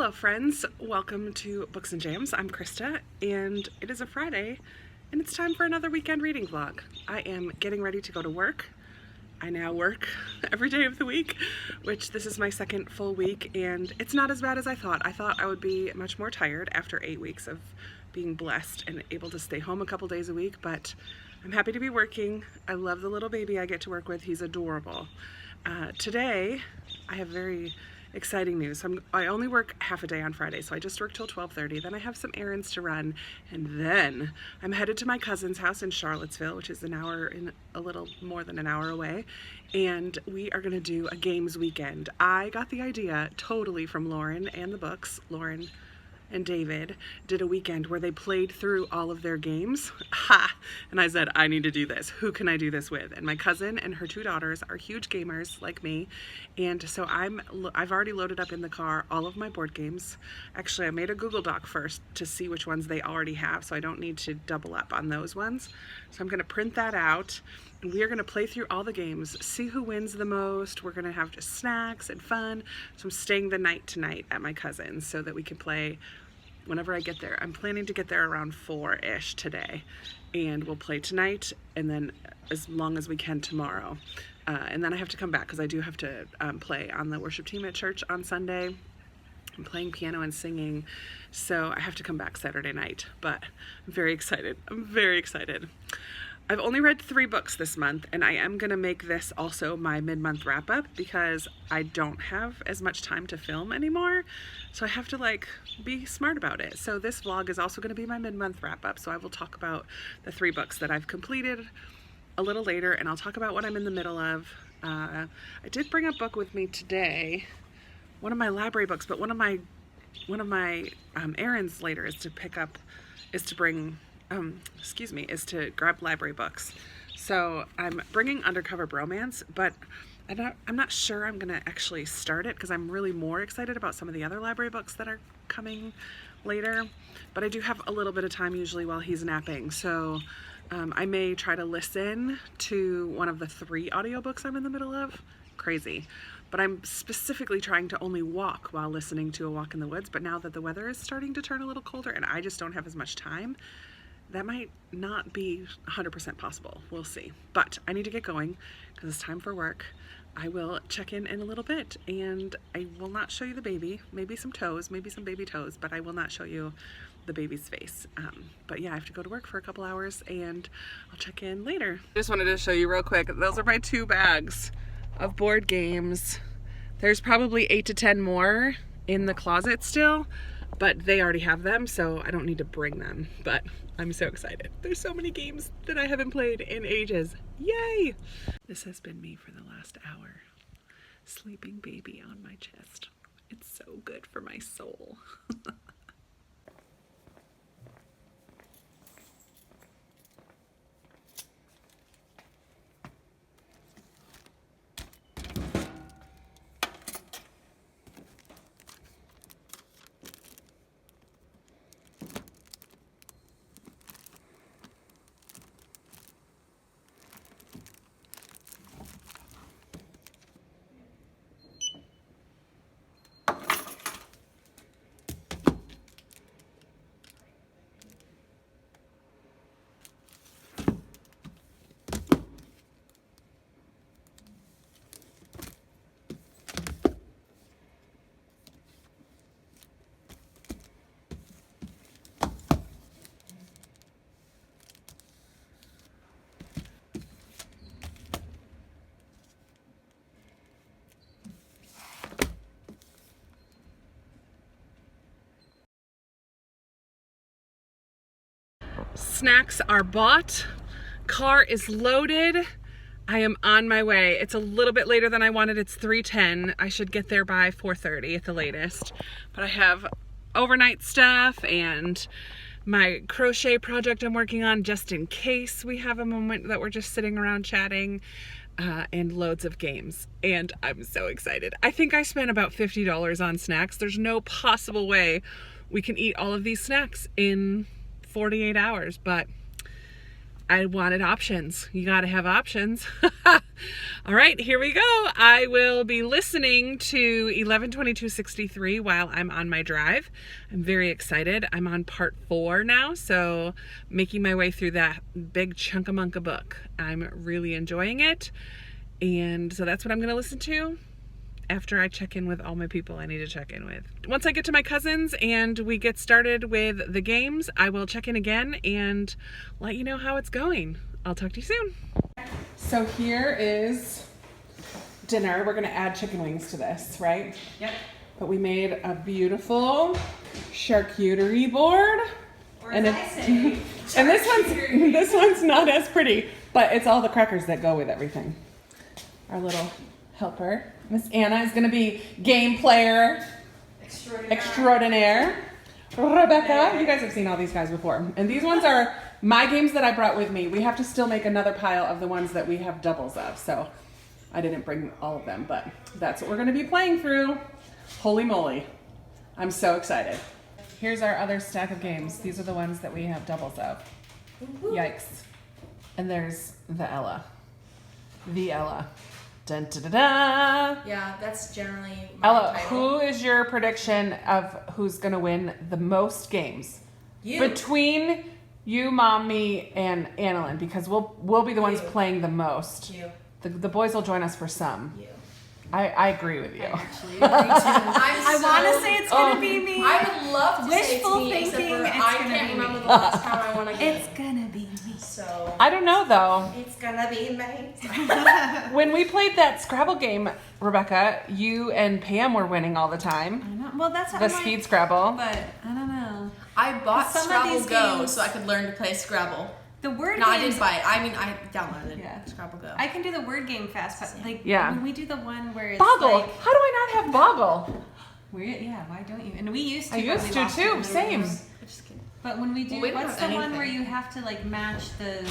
Hello friends, welcome to Books and Jams. I'm Krista and it is a Friday and it's time for another weekend reading vlog. I am getting ready to go to work. I now work every day of the week, which this is my second full week and it's not as bad as I thought. I thought I would be much more tired after 8 weeks of being blessed and able to stay home a couple days a week, but I'm happy to be working. I love the little baby I get to work with. He's adorable. Today I have very exciting news. I only work half a day on Friday, so I just work till 12:30. Then I have some errands to run, and then I'm headed to my cousin's house in Charlottesville, which is a little more than an hour away, and we are going to do a games weekend. I got the idea totally from Lauren and the books. Lauren and David did a weekend where they played through all of their games. Ha! And I said, I need to do this. Who can I do this with? And my cousin and her 2 daughters are huge gamers like me. And so I've already loaded up in the car all of my board games. Actually, I made a Google Doc first to see which ones they already have, so I don't need to double up on those ones. So I'm gonna print that out. And we are going to play through all the games, see who wins the most. We're going to have just snacks and fun. So I'm staying the night tonight at my cousin's so that we can play whenever I get there. I'm planning to get there around 4-ish today. And we'll play tonight and then as long as we can tomorrow. And then I have to come back because I do have to play on the worship team at church on Sunday. I'm playing piano and singing, so I have to come back Saturday night. But I'm very excited. I'm very excited. I've only read 3 books this month, and I am going to make this also my mid-month wrap-up because I don't have as much time to film anymore, so I have to be smart about it. So this vlog is also going to be my mid-month wrap-up, so I will talk about the 3 books that I've completed a little later, and I'll talk about what I'm in the middle of. I did bring a book with me today, one of my library books, but one of my errands later is to grab library books. So I'm bringing Undercover Bromance, but I'm not sure I'm gonna actually start it because I'm really more excited about some of the other library books that are coming later. But I do have a little bit of time usually while he's napping, so I may try to listen to one of the 3 audiobooks I'm in the middle of. Crazy. But I'm specifically trying to only walk while listening to A Walk in the Woods, but now that the weather is starting to turn a little colder and I just don't have as much time, that might not be 100% possible. We'll see. But I need to get going because it's time for work. I will check in a little bit and I will not show you the baby. Maybe some toes, maybe some baby toes, but I will not show you the baby's face. But yeah, I have to go to work for a couple hours and I'll check in later. Just wanted to show you real quick. Those are my 2 bags of board games. There's probably 8 to 10 more in the closet still, but they already have them, so I don't need to bring them. But I'm so excited. There's so many games that I haven't played in ages. Yay! This has been me for the last hour. Sleeping baby on my chest. It's so good for my soul. Snacks are bought. Car is loaded. I am on my way. It's a little bit later than I wanted. It's 3:10. I should get there by 4:30 at the latest. But I have overnight stuff and my crochet project I'm working on just in case we have a moment that we're just sitting around chatting, and loads of games. And I'm so excited. I think I spent about $50 on snacks. There's no possible way we can eat all of these snacks in 48 hours, but I wanted options. You got to have options. All right, here we go. I will be listening to 11/22/63 while I'm on my drive. I'm very excited. I'm on part 4 now, so making my way through that big chunkamunka book. I'm really enjoying it. And so that's what I'm going to listen to after I check in with all my people I need to check in with. Once I get to my cousins and we get started with the games, I will check in again and let you know how it's going. I'll talk to you soon. So here is dinner. We're gonna add chicken wings to this, right? Yep. But we made a beautiful charcuterie board. Or And as I say, and this one's not as pretty, but it's all the crackers that go with everything. Our little helper. Miss Anna is going to be game player extraordinaire. Rebecca, you guys have seen all these guys before. And these ones are my games that I brought with me. We have to still make another pile of the ones that we have doubles of. So I didn't bring all of them, but that's what we're going to be playing through. Holy moly. I'm so excited. Here's our other stack of games. These are the ones that we have doubles of. Yikes. And there's the Ella. The Ella. Dun, da, da, da. yeah, that's generally my Ella, title. who is your prediction of who's going to win the most games? You. Between you, Mom, me, and Annalyn, because we'll be the ones You. playing the most. You. The boys will join us for some. You. I agree with you. Actually, agree too. I want to say it's gonna be me. I would love to say it's Wishful me, except thinking, for it's I gonna can't be remember me. the last time I won a game. It's gonna be me. So I don't know, though. it's gonna be me. When we played that Scrabble game, Rebecca, you and Pam were winning all the time. I know. Well, that's what The I'm speed Scrabble. But I don't know. I bought Some of Scrabble these Go games- so I could learn to play Scrabble. The word No, I games. didn't buy it. I mean, I downloaded Yeah. Scrabble Go. I can do the word game fast, but like Yeah. when we do the one where it's Boggle. like, How do I not have Boggle? yeah, why don't you? And we used to. I but used we to lost it too. in the Same. rooms. Just kidding. But when we do, Well, we don't what's have the one where anything. you have to like match the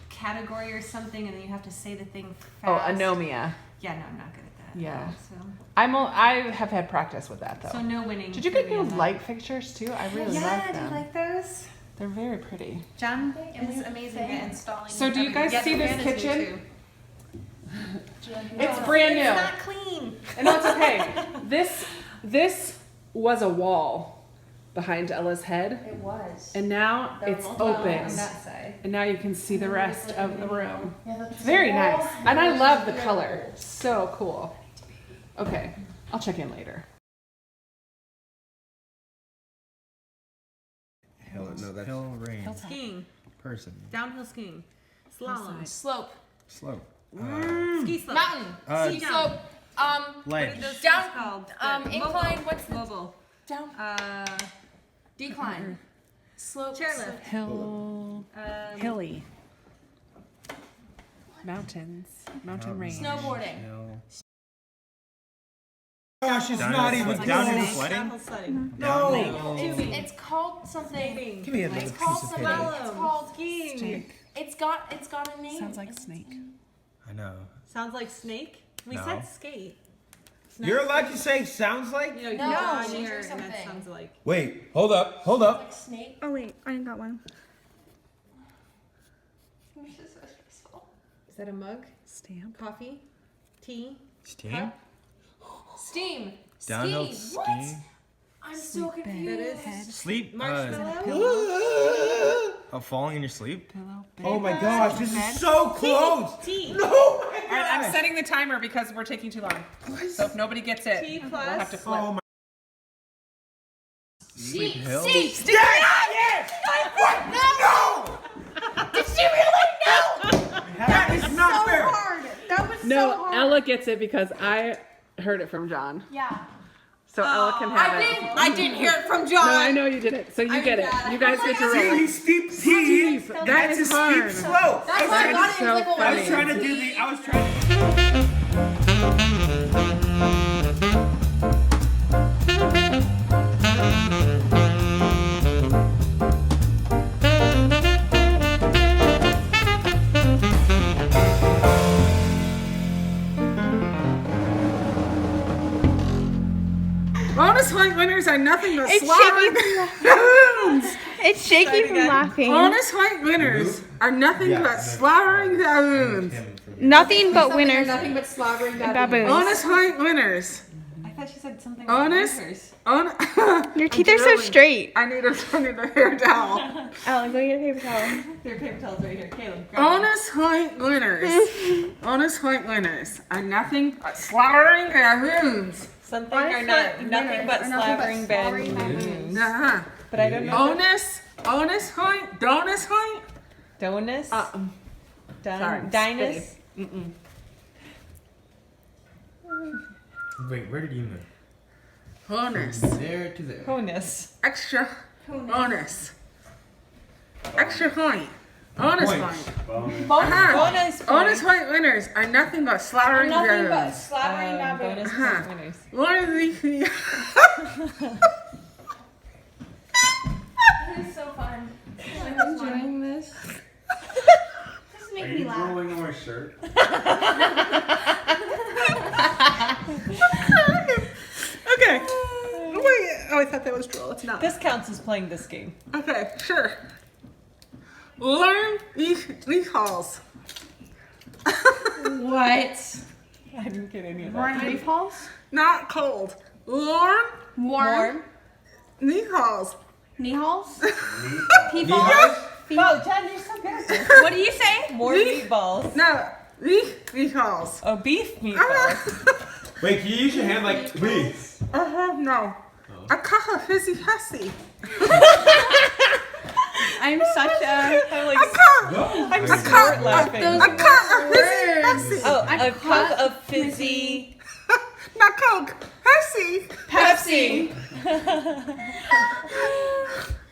category or something, and then you have to say the thing Oh, fast? Anomia. Yeah, no, I'm not good at that. Yeah. So, I have had practice with that though. so no winning. Did you for get me new on that. light fixtures too? I really Yeah, like do them. you like those? They're very pretty. John is amazing at installing. So do you guys Yeah, see the this fan is new, kitchen? too. It's brand new. It's not clean. And that's okay. This was a wall behind Ella's head, It was. and now it's On open. that side. And now you can see the rest of the room. Yeah, that's It's very nice. And I love the color. So cool. Okay, I'll check in later. No, that's hill range. Skiing, Person. downhill skiing, slalom, Slope. Slope. ski slope, Mountain. ski Slope. Ledge. Those Down- things called incline, what's the- mobile? Down. Decline. Slope. Chairlift. Hill, hilly, mountains, mountain range. Snowboarding. Hill. Gosh, it's Downhill not even sled- downhill close. sledding. Downhill sledding. No. It's called something. Give me another It's piece called of something. paper. It's called Skiing. Snake. It's got a name. Sounds like snake. I know. Sounds like snake. We No. said skate. You're allowed to say sounds like? You know, you No, can draw on change here, or and that something. sounds like. Wait, hold up, hold up. Like snake. Oh wait, I got one. This is so stressful. Is that a mug? Stamp. Coffee? Tea? Steam. Steam. Downhill Ski. What? skiing. I'm so That confused. is Sleep. marshmallow. Falling in your sleep. Oh my gosh, this is so close. Tea. No, my All right, I'm gosh. setting the timer because we're taking too long. So if nobody gets it, T we'll plus. have to flip. Oh my. Sleep hill. Steep. Yes! What? No! Did she really know? That is not fair. Hard. That was so No, hard. Ella gets it because I heard it from John. Yeah. So Ella can have it. I didn't hear it from John. No, I know you did it. So you get it. You guys get to roll. See, steep T. That That's a is steep hard. slope. That's why I got it. so It's like, I was trying to do the. I was trying. Bonus point winners are are nothing but It's slaughtering baboons. It's shaking from laughing. Honest white winners are nothing but slaughtering baboons. Nothing but Something or winners. nothing but slobbering Baboons. Honest white winners. I thought she said something Honest. about winners. Your teeth are so straight. I need a hair towel. Ellen, go get a paper towel. There are paper towels right here. Caleb, grab Honest white winners. Honest white winners are nothing but slaughtering baboons. something or not. Nothing but slavering baboons. Uh-huh. But I don't know. Honest white. Donus white. Donus? Sorry, Dinus? Wait, where did you move? Honest. There to there. Honus. Extra. Honest. Extra white. Honest white. Uh-huh. Bonus point. Honest white winners are nothing but slaughtering Nothing but baboons. slobbering baboons. Bonus Uh-huh. point winners. One of these. This is so fun. I'm enjoying this. This is making me laugh. rolling on my shirt? Okay. Wait. Oh, I thought that was droll. It's not. This counts as playing this game. Okay, sure. Learn these halls. What? I didn't get any of that. Leaf halls? Not cold. Learn Warm. these halls. Knee halls? Wow, Jen, you're so good at this. What do you say? More meatballs. No, these halls. Oh, beef meatballs. Wait, can you use your hand like please? No. A cup of fizzy hussy. I'm such a. I'm like, I'm snort laughing. A cup of fizzy hussy. Oh, a cup of fizzy Not Coke. Hussy. Pepsi.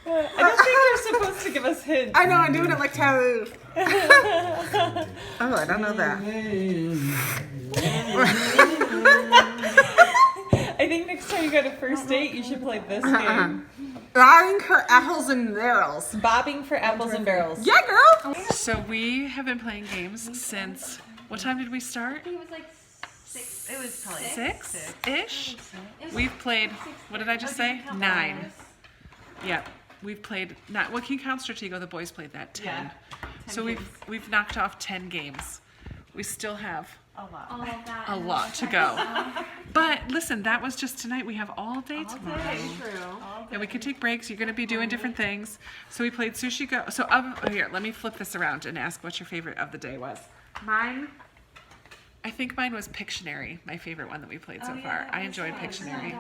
I don't think you're supposed to give us hints. I know, I'm doing it like taboo. Oh, I don't know that. I think next time you go to first date, you should play this game. Buying her apples and barrels. Bobbing for apples and barrels. Yeah, girl. So we have been playing games since, what time did we start? It was like 6. It was probably 6-ish? We've played, what did I just say? 9. Yeah, we've played, not, well, can you count Stratego? The boys played that, 10. Yeah, 10 So we've knocked off 10 games. We still have all of that. a lot to go. But listen, that was just tonight. We have all day tomorrow. And we can take breaks. You're going to be doing different things. So we played Sushi Go. So here, let me flip this around and ask what your favorite of the day was. Mine, I think mine was Pictionary, my favorite one that we played so far. I enjoyed Pictionary.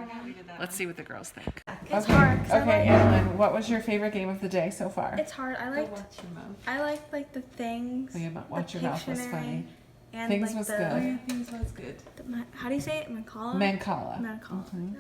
Let's see what the girls think. It's hard. 'Cause Okay, Ellen, what was your favorite game of the day so far? It's hard. I liked like the things. Oh, yeah, Watch Your Mouth was Pictionary, funny. And Things like was the, good. Things was good. How do you say it? Mancala? Mancala. Mancala.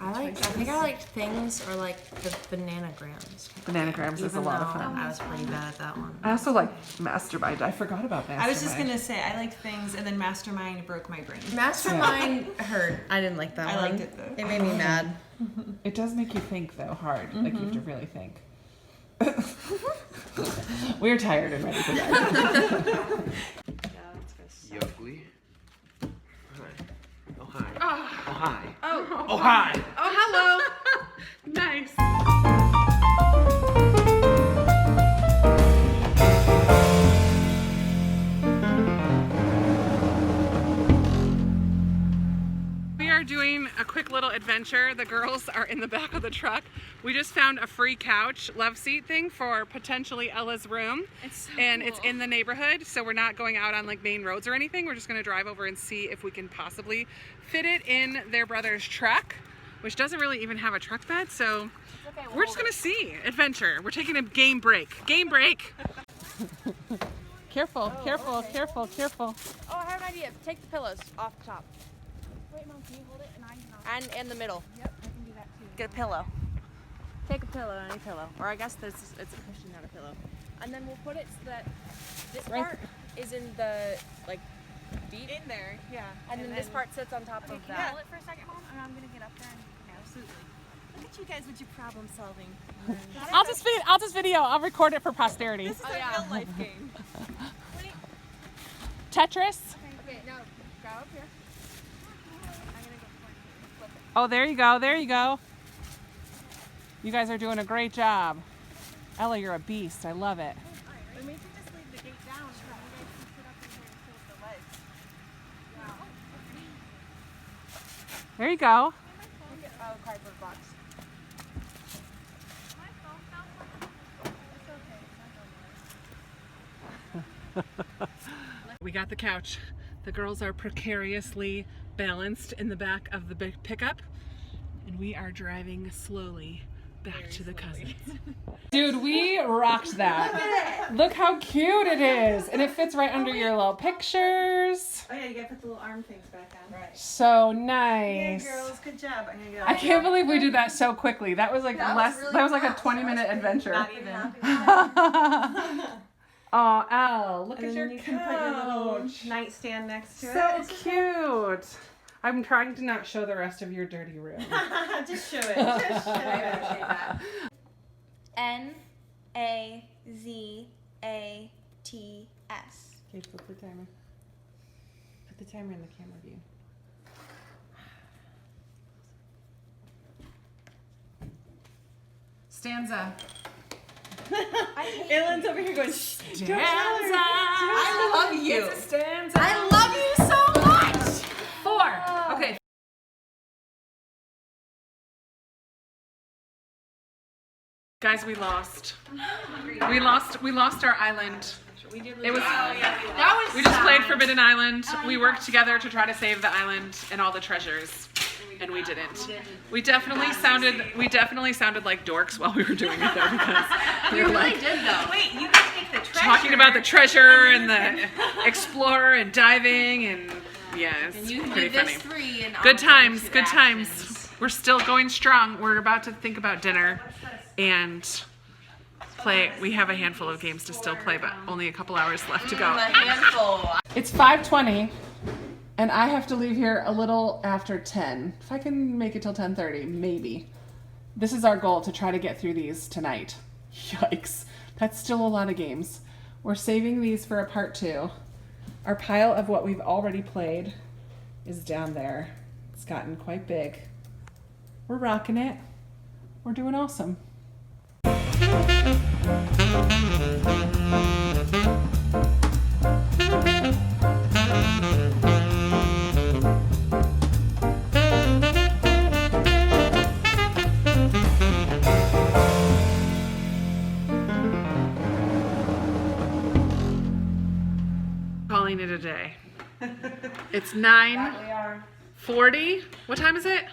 I think I liked things or like the bananagrams. Bananagrams is a lot of fun. I was pretty bad at that one. I also like Mastermind. I forgot about Mastermind. I was just gonna say I liked things, and then Mastermind broke my brain. Mastermind hurt. I didn't like that I one. liked it though. It made me mad. It does make you think, though, hard. Like, you have to really think. We're tired and ready for bed. Yuckly. Oh hi. Oh hi. Oh, Oh hi. oh, hello. Nice. We are doing a quick little adventure. The girls are in the back of the truck. We just found a free couch love seat thing for potentially Ella's room. It's in the neighborhood, so we're not going out on like main roads or anything. We're just gonna drive over and see if we can possibly fit it in their brother's truck, which doesn't really even have a truck bed, so we're just gonna see. Adventure. We're taking a game break. Game break. Careful, careful, careful, careful. Oh, I have an idea. Take the pillows off the top. Wait, Mom, can you hold it? And I can And in the middle. Yep, I can do that too. Get a pillow. Take a pillow, any pillow. Or I guess it's a cushion, not a pillow. And then we'll put it so that this part is in the, like, deep. In there, yeah. And then this part sits on top of that. Hold it for a second, Mom, and I'm gonna get up there and Absolutely. Look at you guys with your problem solving. I'll just video. I'll record it for posterity. This is a real life game. Tetris. Okay, now go up here. I'm gonna go flip it. Oh, there you go. There you go. You guys are doing a great job. Ella, you're a beast. I love it. Or maybe just leave the gate down so you guys can sit up in here and sit with the legs. There you go. Oh, cardboard box. My phone fell from It's okay. It's not We got the couch. The girls are precariously balanced in the back of the big pickup, and we are driving slowly back to the cousins. Dude, we rocked that. Look how cute it is, and it fits right under your little pictures. Oh yeah, you gotta put the little arm things back on. Right. So nice. Yeah, girls, good job. I'm gonna go. I can't believe we did that so quickly. That was like that was like a 20-minute adventure. Not even. Oh, Al, look And at then your you can put your little couch. nightstand next to So it. cute. I'm trying to not show the rest of your dirty room. Just show it. Just show it. N-A-Z-A-T-S. Okay, flip the timer. Put the timer in the camera view. Stanza. Ellen's over here going, shh. Stanza. I love you. It's a stanza. I love you so much. 4. Okay. Guys, we lost. We lost our island. It was. We just played Forbidden Island. We worked together to try to save the island and all the treasures, and we didn't. We definitely sounded like dorks while we were doing it though, because we were like did though. Wait, you can take the treasure. talking about the treasure and the explorer and diving and yeah, it's pretty funny. Good times, good times. We're still going strong. We're about to think about dinner and play. We have a handful of games to still play, but only a couple hours left to go. A handful. It's 5:20, and I have to leave here a little after 10. If I can make it till 10:30, maybe. This is our goal, to try to get through these tonight. Yikes. That's still a lot of games. We're saving these for a part 2. Our pile of what we've already played is down there. It's gotten quite big. We're rocking it. We're doing awesome. Calling it a day. It's 9:40. What time is it?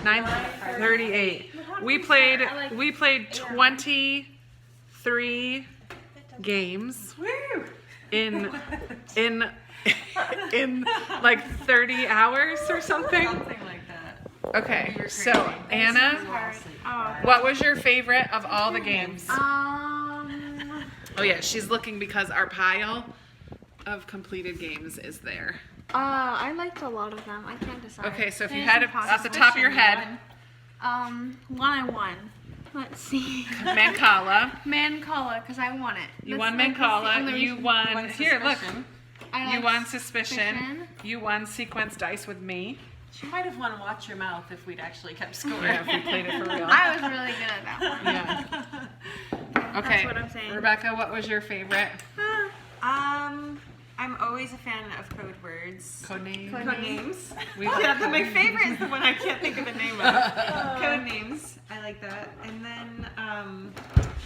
9:38. We played 23 games in like 30 hours or something. Something like that. Okay, so Anna, what was your favorite of all the games? Oh yeah, she's looking because our pile of completed games is there. I liked a lot of them. I can't decide. Okay, so if you had it off the top of your head, One I won. Let's see. Mancala. Mancala, because I won it. You won Mancala. You won. Here, look. You won Suspicion. Suspicion. You won Sequence Dice with me. She might have won Watch Your Mouth if we'd actually kept score. Yeah, if we played it for real. I was really good at that one. Yeah. Okay. That's what I'm saying. Rebecca, what was your favorite? I'm always a fan of code words. Code names. Code names. Yeah, My favorite is the one I can't think of the name of. Code names. I like that. And then,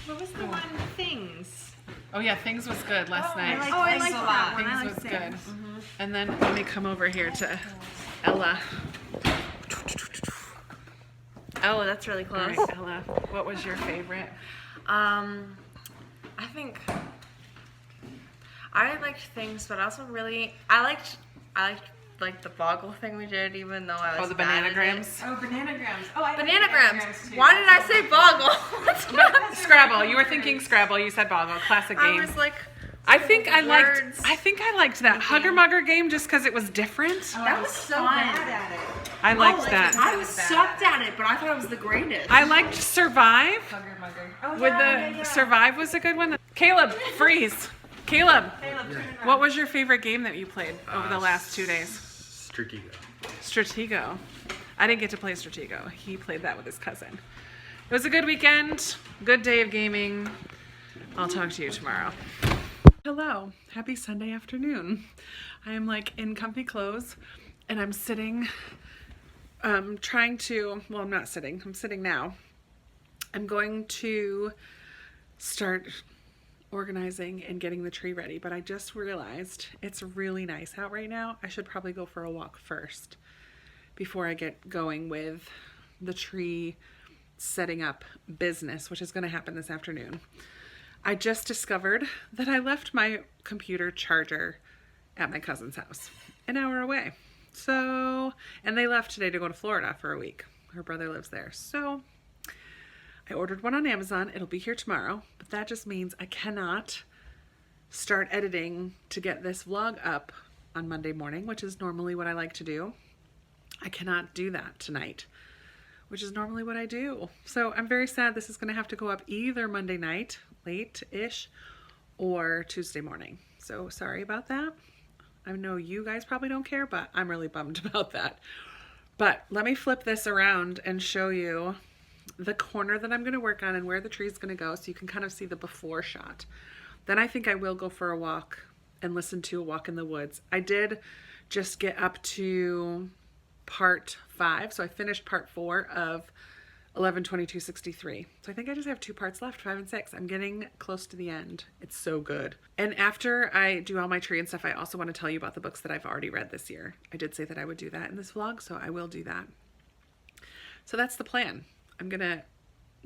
what was the one? Things. Oh yeah, Things was good last night. I like that one. Things I like was Things. good. And then let me come over here to Ella. Oh, that's really All close. right, Ella, what was your favorite? I think I liked Things, but also really I liked the boggle thing we did, even though I was the bad at it. bananagrams? Oh, bananagrams. Oh, I like Bananagrams. too. Why did I say boggle? Scrabble. You were thinking Scrabble. You said Boggle. Classic game. I was like, I think I liked words. that Hugger Mugger game just because it was different. that was so bad fun. at it. I liked that. I was sucked at it, but I thought it was the greatest. I liked Survive. Hugger Mugger. Oh, With the Survive was a good one. Caleb, freeze. Caleb, what was your favorite game that you played over the last 2 days? Stratego. Stratego. I didn't get to play Stratego. He played that with his cousin. It was a good weekend, good day of gaming. I'll talk to you tomorrow. Hello, happy Sunday afternoon. I am like in comfy clothes and I'm sitting, I'm not sitting, I'm sitting now. I'm going to start organizing and getting the tree ready, but I just realized it's really nice out right now. I should probably go for a walk first before I get going with the tree setting up business, which is going to happen this afternoon. I just discovered that I left my computer charger at my cousin's house, an hour away. So, and they left today to go to Florida for a week. Her brother lives there. So I ordered one on Amazon. It'll be here tomorrow, but that just means I cannot start editing to get this vlog up on Monday morning, which is normally what I like to do. I cannot do that tonight, which is normally what I do. So I'm very sad this is going to have to go up either Monday night, late-ish, or Tuesday morning. So sorry about that. I know you guys probably don't care, but I'm really bummed about that. But let me flip this around and show you the corner that I'm going to work on and where the tree is going to go so you can kind of see the before shot. Then I think I will go for a walk and listen to A Walk in the Woods. I did just get up to part 5, so I finished part 4 of 11/22/63. So I think I just have 2 parts left, 5 and 6. I'm getting close to the end. It's so good. And after I do all my tree and stuff, I also want to tell you about the books that I've already read this year. I did say that I would do that in this vlog, so I will do that. So that's the plan. I'm gonna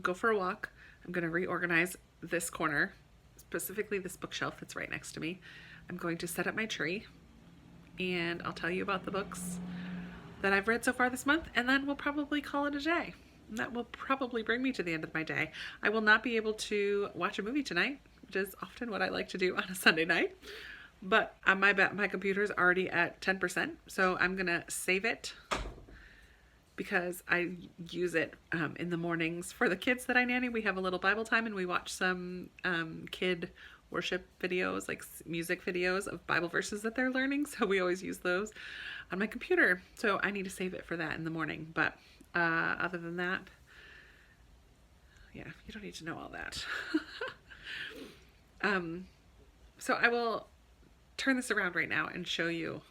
go for a walk. I'm gonna reorganize this corner, specifically this bookshelf that's right next to me. I'm going to set up my tree and I'll tell you about the books that I've read so far this month, and then we'll probably call it a day. And that will probably bring me to the end of my day. I will not be able to watch a movie tonight, which is often what I like to do on a Sunday night, but my computer's already at 10%, so I'm gonna save it because I use it in the mornings for the kids that I nanny. We have a little Bible time and we watch some kid worship videos, like music videos of Bible verses that they're learning. So we always use those on my computer. So I need to save it for that in the morning. But other than that, yeah, you don't need to know all that. So I will turn this around right now and show you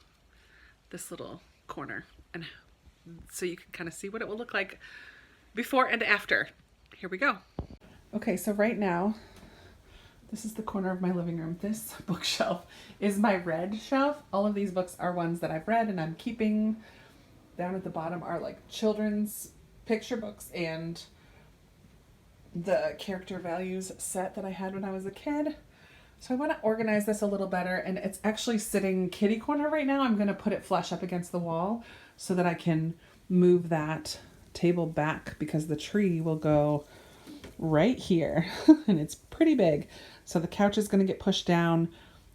this little corner, and so you can kind of see what it will look like before and after. Here we go. Okay, so right now, this is the corner of my living room. This bookshelf is my read shelf. All of these books are ones that I've read and I'm keeping. Down at the bottom are like children's picture books and the character values set that I had when I was a kid. So I want to organize this a little better, and it's actually sitting kitty corner right now. I'm going to put it flush up against the wall so that I can move that table back because the tree will go right here and it's pretty big. So the couch is going to get pushed down.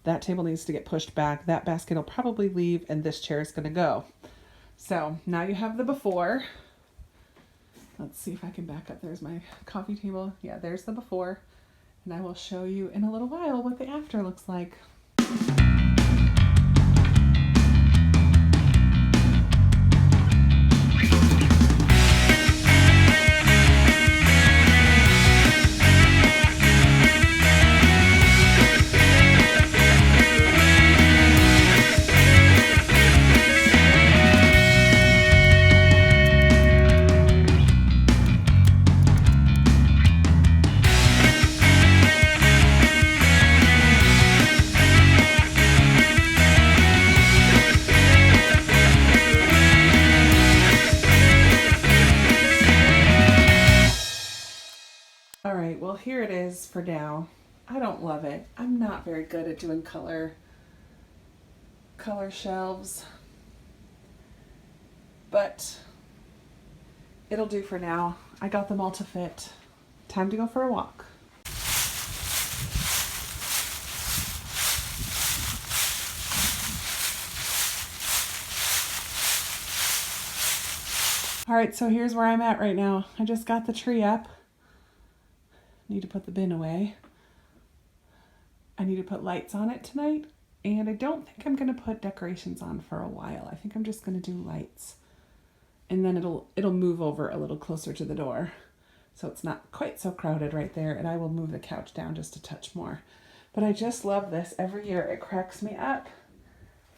That table needs to get pushed back. That basket will probably leave and this chair is going to go. So now you have the before. Let's see if I can back up. There's my coffee table. Yeah, there's the before. And I will show you in a little while what the after looks like. Well, here it is for now. I don't love it. I'm not very good at doing color shelves, but it'll do for now. I got them all to fit. Time to go for a walk. All right, so here's where I'm at right now. I just got the tree up. Need to put the bin away. I need to put lights on it tonight, and I don't think I'm going to put decorations on for a while. I think I'm just going to do lights and then it'll move over a little closer to the door. So it's not quite so crowded right there, and I will move the couch down just a touch more. But I just love this. Every year it cracks me up.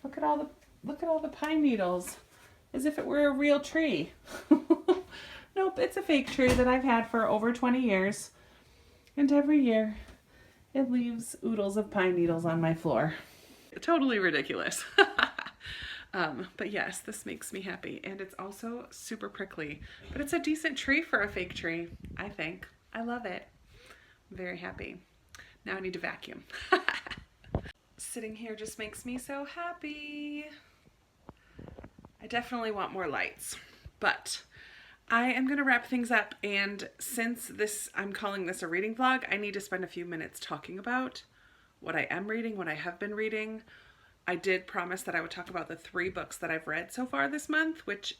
Look at all the pine needles, as if it were a real tree. Nope, it's a fake tree that I've had for over 20 years. And every year it leaves oodles of pine needles on my floor. Totally ridiculous. But yes, this makes me happy. And it's also super prickly. But it's a decent tree for a fake tree, I think. I love it. I'm very happy. Now I need to vacuum. Sitting here just makes me so happy. I definitely want more lights. But I am going to wrap things up, and since I'm calling this a reading vlog, I need to spend a few minutes talking about what I am reading, what I have been reading. I did promise that I would talk about the 3 books that I've read so far this month, which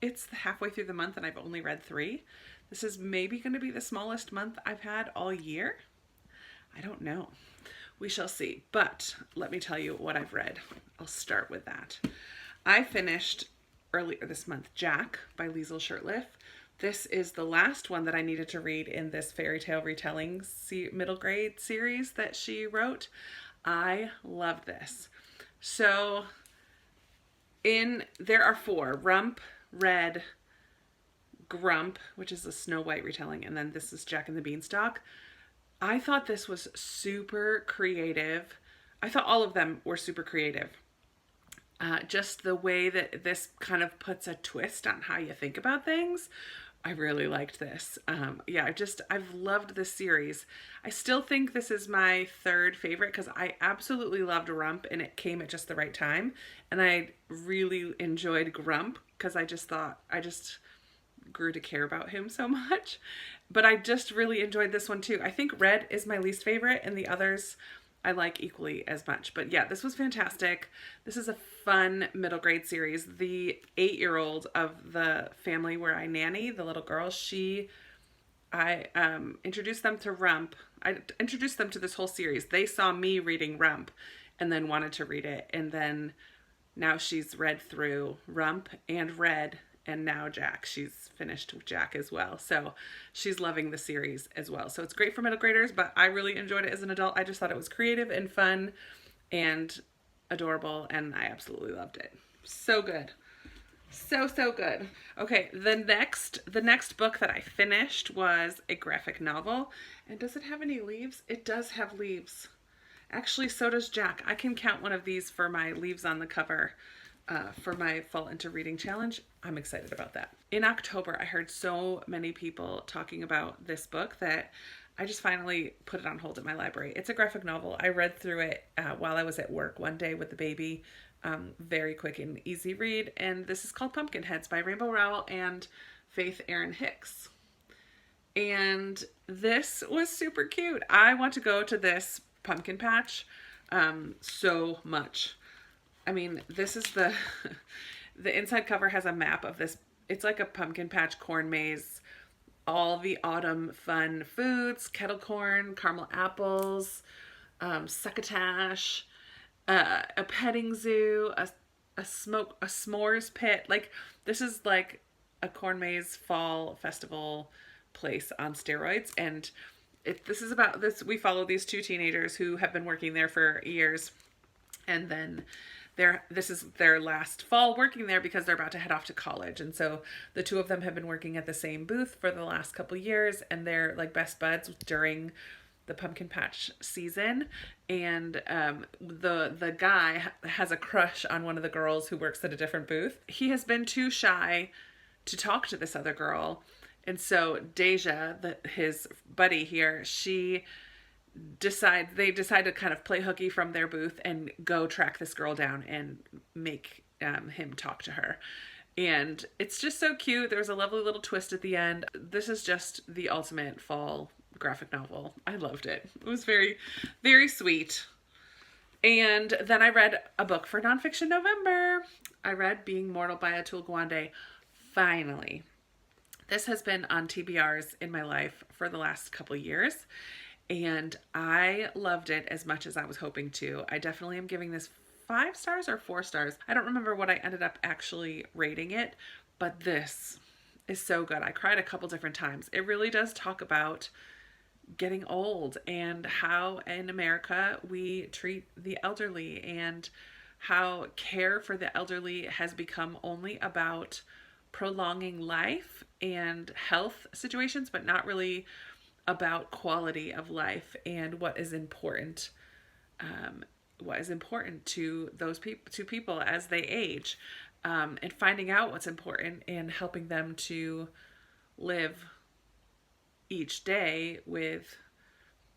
it's halfway through the month and I've only read 3. This is maybe going to be the smallest month I've had all year. I don't know. We shall see. But let me tell you what I've read. I'll start with that. I finished earlier this month Jack by Liesl Shirtliff. This is the last one that I needed to read in this fairy tale retelling middle grade series that she wrote. I love this. So there are 4: Rump, Red, Grump, which is a Snow White retelling, and then this is Jack and the Beanstalk. I thought this was super creative. I thought all of them were super creative. Just the way that this kind of puts a twist on how you think about things. I really liked this. Yeah, I've loved this series. I still think this is my 3rd favorite because I absolutely loved Rump and it came at just the right time. And I really enjoyed Grump because I just grew to care about him so much. But I just really enjoyed this one too. I think Red is my least favorite and the others I like equally as much. But yeah, this was fantastic. This is a fun middle grade series. The 8-year-old of the family where I nanny, the little girl, I introduced them to Rump. I introduced them to this whole series. They saw me reading Rump and then wanted to read it. And then now she's read through Rump and Red, and now Jack. She's finished with Jack as well. So she's loving the series as well. So it's great for middle graders, but I really enjoyed it as an adult. I just thought it was creative and fun and adorable, and I absolutely loved it. So good. So good. Okay, the next book that I finished was a graphic novel. And does it have any leaves? It does have leaves. Actually, so does Jack. I can count one of these for my leaves on the cover. For my Fall Into Reading Challenge. I'm excited about that. In October, I heard so many people talking about this book that I just finally put it on hold at my library. It's a graphic novel. I read through it while I was at work one day with the baby. Very quick and easy read. And this is called Pumpkinheads by Rainbow Rowell and Faith Erin Hicks. And this was super cute. I want to go to this pumpkin patch so much. I mean, this is the inside cover has a map of this. It's like a pumpkin patch corn maze. All the autumn fun foods: kettle corn, caramel apples, succotash, a petting zoo, a s'mores pit. Like, this is like a corn maze fall festival place on steroids. And this is about this. We follow these 2 teenagers who have been working there for years, and then this is their last fall working there because they're about to head off to college. And so the 2 of them have been working at the same booth for the last couple years, and they're like best buds during the pumpkin patch season. And the guy has a crush on one of the girls who works at a different booth. He has been too shy to talk to this other girl. And so Deja, his buddy here, they decide to kind of play hooky from their booth and go track this girl down and make him talk to her. And it's just so cute. There's a lovely little twist at the end. This is just the ultimate fall graphic novel. I loved it. It was very, very sweet. And then I read a book for Nonfiction November. I read Being Mortal by Atul Gawande. Finally. This has been on TBRs in my life for the last couple years, and I loved it as much as I was hoping to. I definitely am giving this 5 stars or 4 stars. I don't remember what I ended up actually rating it, But this is so good. I cried a couple different times. It really does talk about getting old and how in America we treat the elderly, and how care for the elderly has become only about prolonging life and health situations, but not really about quality of life and what is important to those people as they age, and finding out what's important and helping them to live each day with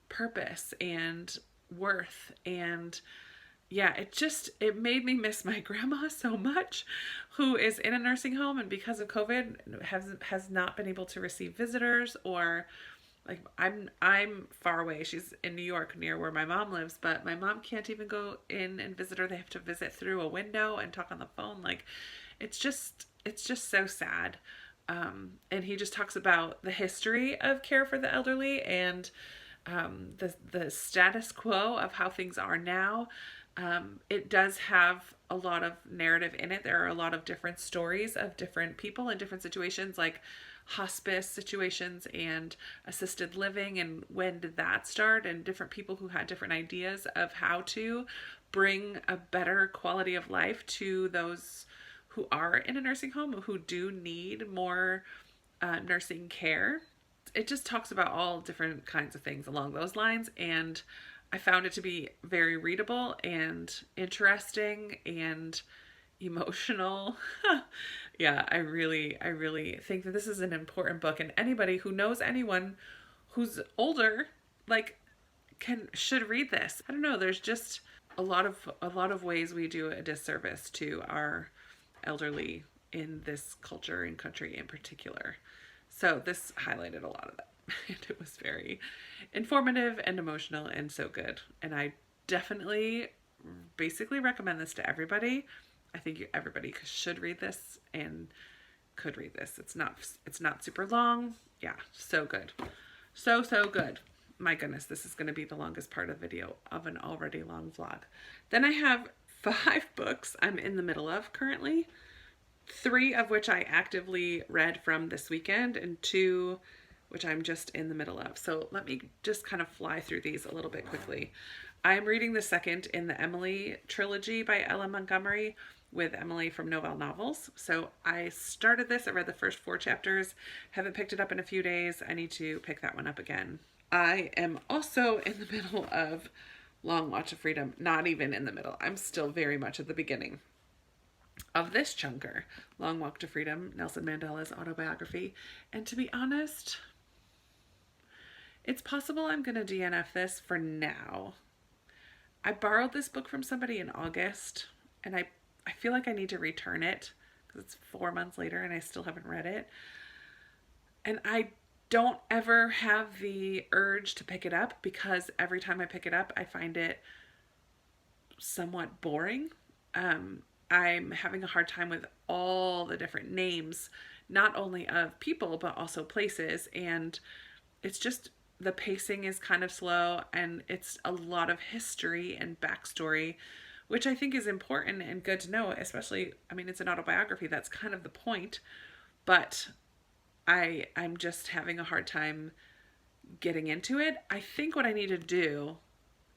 purpose and worth. And yeah, it made me miss my grandma so much, who is in a nursing home and because of COVID has not been able to receive visitors, or like I'm far away. She's in New York near where my mom lives, but my mom can't even go in and visit her. They have to visit through a window and talk on the phone. Like it's just so sad. And he just talks about the history of care for the elderly and the status quo of how things are now. It does have a lot of narrative in it. There are a lot of different stories of different people in different situations, like hospice situations and assisted living, and when did that start, and different people who had different ideas of how to bring a better quality of life to those who are in a nursing home, who do need more nursing care. It just talks about all different kinds of things along those lines, and I found it to be very readable and interesting and emotional. Yeah, I really think that this is an important book, and anybody who knows anyone who's older, like, should read this. I don't know, there's just a lot of ways we do a disservice to our elderly in this culture and country in particular. So this highlighted a lot of that. And it was very informative and emotional and so good. And I definitely basically recommend this to everybody. I think everybody should read this and could read this. It's not super long. Yeah, so good. So good. My goodness, this is going to be the longest part of the video of an already long vlog. Then I have 5 books I'm in the middle of currently. 3 of which I actively read from this weekend, and 2 which I'm just in the middle of. So let me just kind of fly through these a little bit quickly. I'm reading the second in the Emily trilogy by Ella Montgomery, with Emily from Novell Novels. So I started this, I read the first 4 chapters, haven't picked it up in a few days. I need to pick that one up again. I am also in the middle of Long Watch of Freedom. Not even in the middle. I'm still very much at the beginning of this chunker. Long Walk to Freedom, Nelson Mandela's autobiography. And to be honest, it's possible I'm going to DNF this for now. I borrowed this book from somebody in August, and I feel like I need to return it because it's 4 months later and I still haven't read it. And I don't ever have the urge to pick it up because every time I pick it up, I find it somewhat boring. I'm having a hard time with all the different names, not only of people, but also places. And it's just, the pacing is kind of slow, and it's a lot of history and backstory, which I think is important and good to know, especially, I mean, it's an autobiography. That's kind of the point, but I'm just having a hard time getting into it. I think what I need to do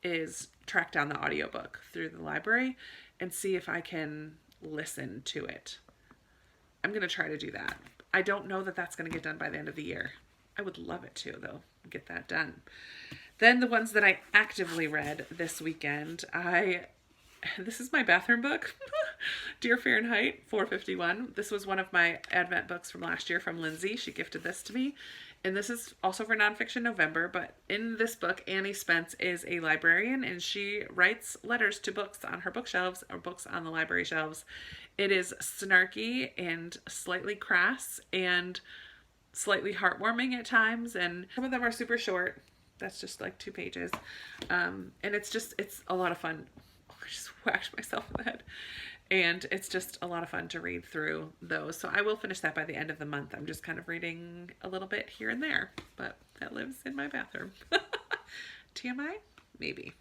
is track down the audiobook through the library and see if I can listen to it. I'm going to try to do that. I don't know that that's going to get done by the end of the year. I would love it to, though, get that done. Then the ones that I actively read this weekend, this is my bathroom book, Dear Fahrenheit 451. This was one of my Advent books from last year from Lindsay. She gifted this to me. And this is also for Nonfiction November, but in this book, Annie Spence is a librarian, and she writes letters to books on her bookshelves or books on the library shelves. It is snarky and slightly crass and slightly heartwarming at times, and some of them are super short. That's just like 2 pages. And it's a lot of fun. Oh, I just whacked myself in the head. And it's just a lot of fun to read through those. So I will finish that by the end of the month. I'm just kind of reading a little bit here and there, but that lives in my bathroom. TMI? Maybe.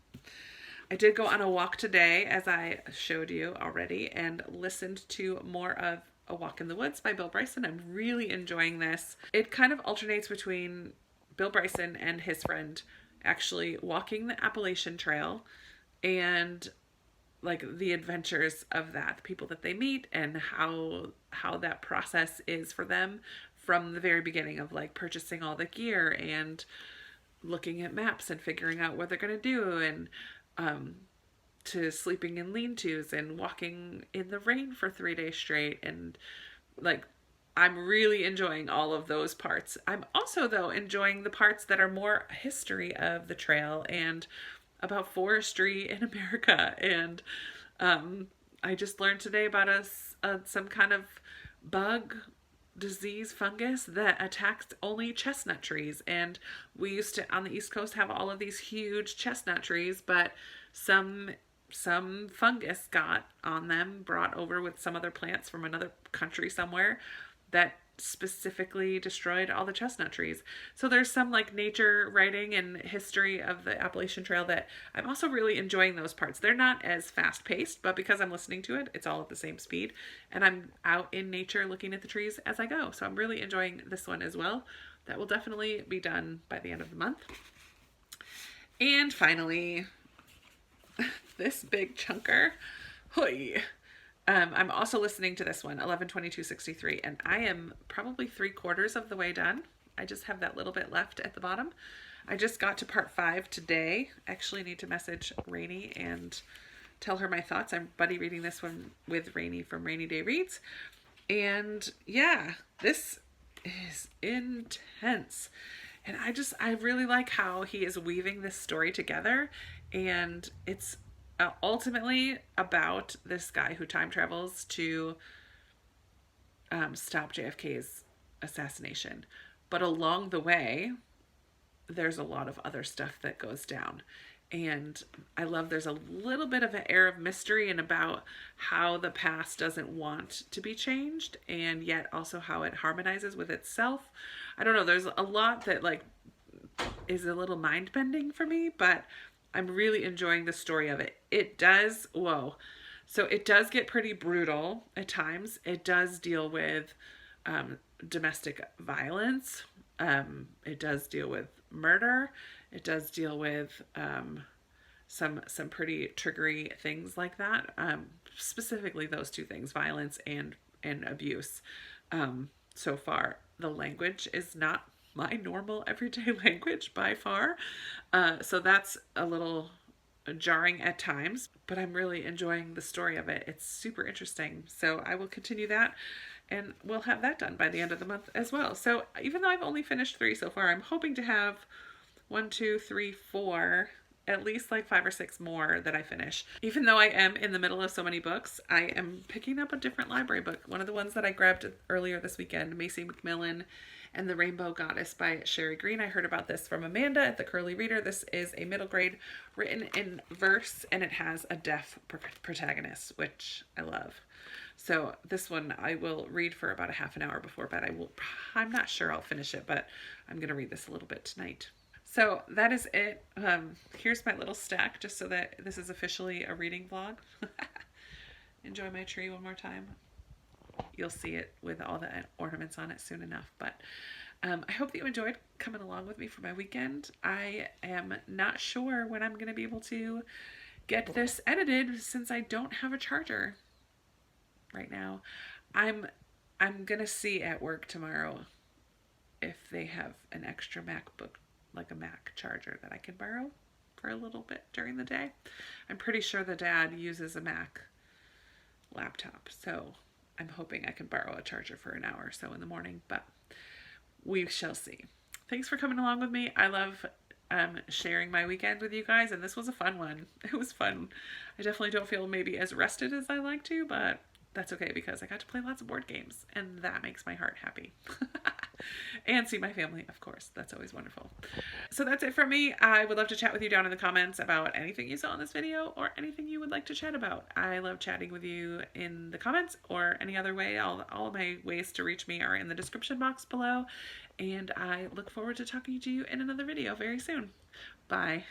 I did go on a walk today, as I showed you already, and listened to more of A Walk in the Woods by Bill Bryson. I'm really enjoying this. It kind of alternates between Bill Bryson and his friend actually walking the Appalachian Trail and like the adventures of that, the people that they meet and how that process is for them from the very beginning of like purchasing all the gear and looking at maps and figuring out what they're going to do, and to sleeping in lean-tos and walking in the rain for 3 days straight. And like, I'm really enjoying all of those parts. I'm also, though, enjoying the parts that are more history of the trail and about forestry in America. And I just learned today about some kind of bug, disease, fungus that attacks only chestnut trees. And we used to, on the East Coast, have all of these huge chestnut trees, but some fungus got on them, brought over with some other plants from another country somewhere, that specifically destroyed all the chestnut trees. So there's some like nature writing and history of the Appalachian Trail that I'm also really enjoying those parts. They're not as fast paced, but because I'm listening to it, it's all at the same speed and I'm out in nature looking at the trees as I go. So I'm really enjoying this one as well. That will definitely be done by the end of the month. And finally, this big chunker. Hoi. I'm also listening to this one, 11/22/63, and I am probably 3/4 of the way done. I just have that little bit left at the bottom. I just got to part 5 today. Actually need to message Rainy and tell her my thoughts. I'm buddy reading this one with Rainy from Rainy Day Reads. And yeah, this is intense. And I really like how he is weaving this story together, and it's ultimately about this guy who time travels to stop JFK's assassination. But along the way, there's a lot of other stuff that goes down. And I love there's a little bit of an air of mystery and about how the past doesn't want to be changed, and yet also how it harmonizes with itself. I don't know, there's a lot that like is a little mind-bending for me, but I'm really enjoying the story of it. It does, so it does get pretty brutal at times. It does deal with domestic violence. It does deal with murder. It does deal with some pretty triggery things like that. Specifically those two things, violence and abuse. So far, the language is not my normal everyday language by far. So that's a little jarring at times, but I'm really enjoying the story of it. It's super interesting. So I will continue that and we'll have that done by the end of the month as well. So even though I've only finished 3 so far, I'm hoping to have 1, 2, 3, 4, at least like 5 or 6 more that I finish. Even though I am in the middle of so many books, I am picking up a different library book. One of the ones that I grabbed earlier this weekend, Macy McMillan and the Rainbow Goddess by Sherry Green. I heard about this from Amanda at the Curly Reader. This is a middle grade written in verse, and it has a deaf protagonist, which I love. So this one I will read for about a half an hour before bed. I'm not sure I'll finish it, but I'm going to read this a little bit tonight. So that is it. Here's my little stack, just so that this is officially a reading vlog. Enjoy my tree one more time. You'll see it with all the ornaments on it soon enough. But I hope that you enjoyed coming along with me for my weekend. I am not sure when I'm going to be able to get this edited since I don't have a charger right now. I'm going to see at work tomorrow if they have an extra MacBook, like a Mac charger that I can borrow for a little bit during the day. I'm pretty sure the dad uses a Mac laptop, so I'm hoping I can borrow a charger for an hour or so in the morning, but we shall see. Thanks for coming along with me. I love sharing my weekend with you guys, and this was a fun one. It was fun. I definitely don't feel maybe as rested as I like to, but that's okay because I got to play lots of board games, and that makes my heart happy. And see my family, of course. That's always wonderful. So that's it from me. I would love to chat with you down in the comments about anything you saw in this video or anything you would like to chat about. I love chatting with you in the comments or any other way. All my ways to reach me are in the description box below. And I look forward to talking to you in another video very soon. Bye.